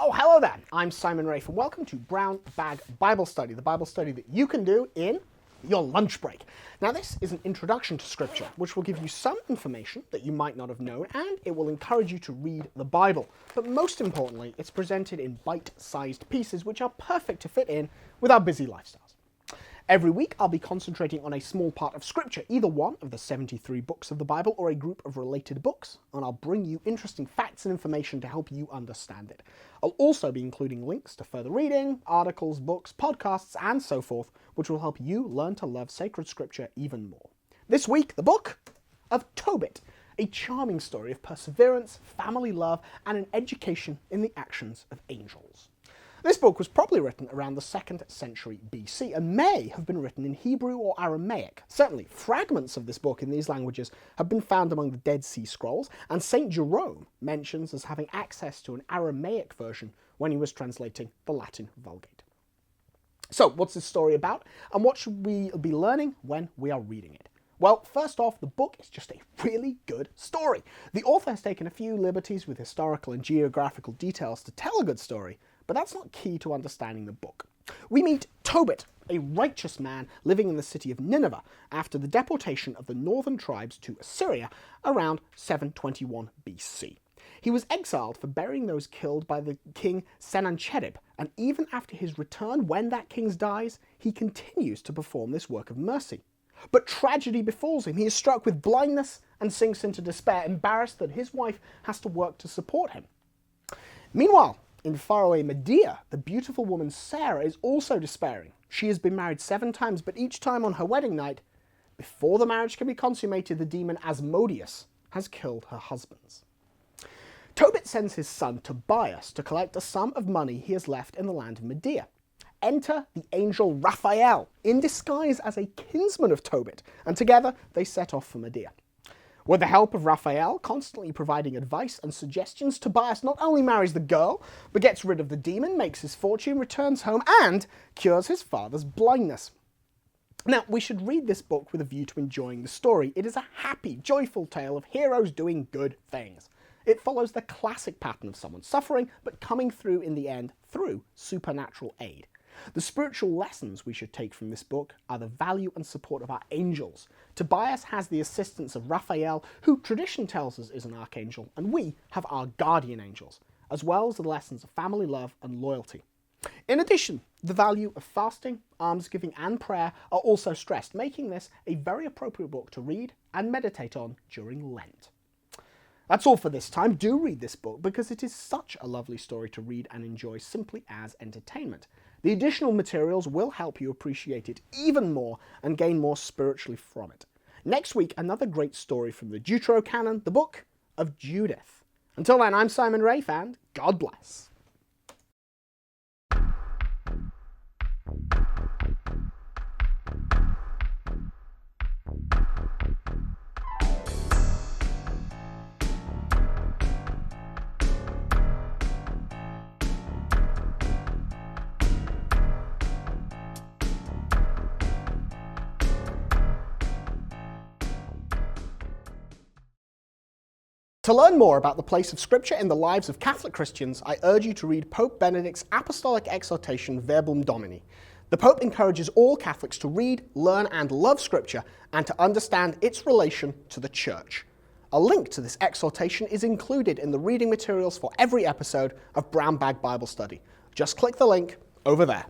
Oh, hello there. I'm Simon Rafe, and welcome to Brown Bag Bible Study, the Bible study that you can do in your lunch break. Now, this is an introduction to Scripture, which will give you some information that you might not have known, and it will encourage you to read the Bible. But most importantly, it's presented in bite-sized pieces, which are perfect to fit in with our busy lifestyles. Every week, I'll be concentrating on a small part of Scripture, either one of the 73 books of the Bible or a group of related books, and I'll bring you interesting facts and information to help you understand it. I'll also be including links to further reading, articles, books, podcasts, and so forth, which will help you learn to love sacred Scripture even more. This week, the book of TOBIT, a charming story of perseverance, family love, and an education in the actions of angels. This book was probably written around the 2nd century BC and may have been written in Hebrew or Aramaic. Certainly, fragments of this book in these languages have been found among the Dead Sea Scrolls, and St. Jerome mentions as having access to an Aramaic version when he was translating the Latin Vulgate. So, what's this story about, and what should we be learning when we are reading it? Well, first off, the book is just a really good story. The author has taken a few liberties with historical and geographical details to tell a good story, but that's not key to understanding the book. We meet TOBIT, a righteous man living in the city of Nineveh after the deportation of the northern tribes to Assyria around 721 BC. He was exiled for burying those killed by the king Sennacherib, and even after his return, when that king dies, he continues to perform this work of mercy. But tragedy befalls him. He is struck with blindness and sinks into despair, embarrassed that his wife has to work to support him. Meanwhile, in faraway Medea, the beautiful woman Sarah is also despairing. She has been married 7 times, but each time on her wedding night, before the marriage can be consummated, the demon Asmodeus has killed her husbands. TOBIT sends his son Tobias to collect a sum of money he has left in the land of Medea. Enter the angel Raphael, in disguise as a kinsman of TOBIT, and together they set off for Medea. With the help of Raphael, constantly providing advice and suggestions, Tobias not only marries the girl, but gets rid of the demon, makes his fortune, returns home, and cures his father's blindness. Now, we should read this book with a view to enjoying the story. It is a happy, joyful tale of heroes doing good things. It follows the classic pattern of someone suffering, but coming through in the end through supernatural aid. The spiritual lessons we should take from this book are the value and support of our angels. Tobias has the assistance of Raphael, who tradition tells us is an archangel, and we have our guardian angels, as well as the lessons of family love and loyalty. In addition, the value of fasting, almsgiving, and prayer are also stressed, making this a very appropriate book to read and meditate on during Lent. That's all for this time. Do read this book because it is such a lovely story to read and enjoy simply as entertainment. The additional materials will help you appreciate it even more and gain more spiritually from it. Next week, another great story from the Deuterocanon, the book of Judith. Until then, I'm Simon Rafe, and God bless. To learn more about the place of Scripture in the lives of Catholic Christians, I urge you to read Pope Benedict's apostolic exhortation Verbum Domini. The Pope encourages all Catholics to read, learn, and love Scripture and to understand its relation to the Church. A link to this exhortation is included in the reading materials for every episode of Brown Bag Bible Study. Just click the link over there.